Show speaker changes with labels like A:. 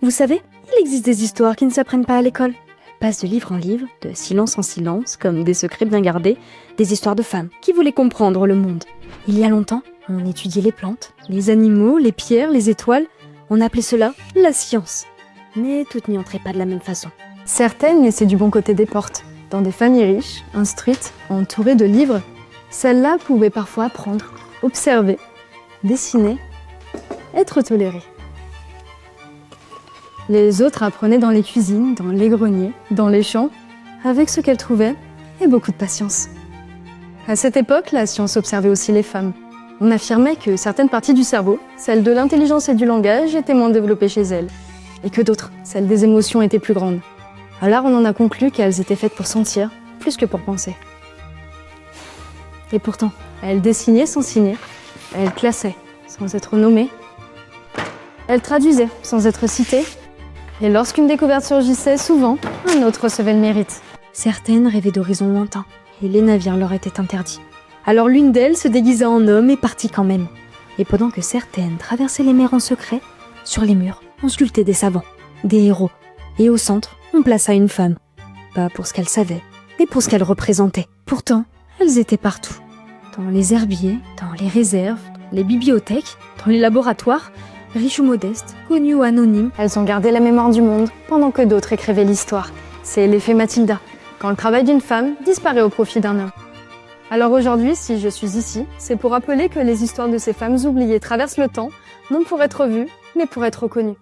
A: Vous savez, il existe des histoires qui ne s'apprennent pas à l'école. Elles passent de livre en livre, de silence en silence, comme des secrets bien gardés, des histoires de femmes qui voulaient comprendre le monde. Il y a longtemps, on étudiait les plantes, les animaux, les pierres, les étoiles. On appelait cela la science. Mais toutes n'y entraient pas de la même façon.
B: Certaines laissaient du bon côté des portes. Dans des familles riches, instruites, entourées de livres, celles-là pouvaient parfois apprendre, observer, dessiner, être tolérées. Les autres apprenaient dans les cuisines, dans les greniers, dans les champs, avec ce qu'elles trouvaient et beaucoup de patience. À cette époque, la science observait aussi les femmes. On affirmait que certaines parties du cerveau, celles de l'intelligence et du langage, étaient moins développées chez elles, et que d'autres, celles des émotions, étaient plus grandes. Alors on en a conclu qu'elles étaient faites pour sentir, plus que pour penser. Et pourtant, elles dessinaient sans signer, elles classaient sans être nommées, elles traduisaient sans être citées, et lorsqu'une découverte surgissait, souvent, un autre recevait le mérite.
A: Certaines rêvaient d'horizons lointains, et les navires leur étaient interdits. Alors l'une d'elles se déguisa en homme et partit quand même. Et pendant que certaines traversaient les mers en secret, sur les murs, on sculptait des savants, des héros. Et au centre, on plaça une femme. Pas pour ce qu'elle savait, mais pour ce qu'elle représentait. Pourtant, elles étaient partout. Dans les herbiers, dans les réserves, dans les bibliothèques, dans les laboratoires, riches ou modestes, connus ou anonymes.
B: Elles ont gardé la mémoire du monde pendant que d'autres écrivaient l'histoire. C'est l'effet Mathilda, quand le travail d'une femme disparaît au profit d'un homme. Alors aujourd'hui, si je suis ici, c'est pour rappeler que les histoires de ces femmes oubliées traversent le temps, non pour être vues, mais pour être reconnues.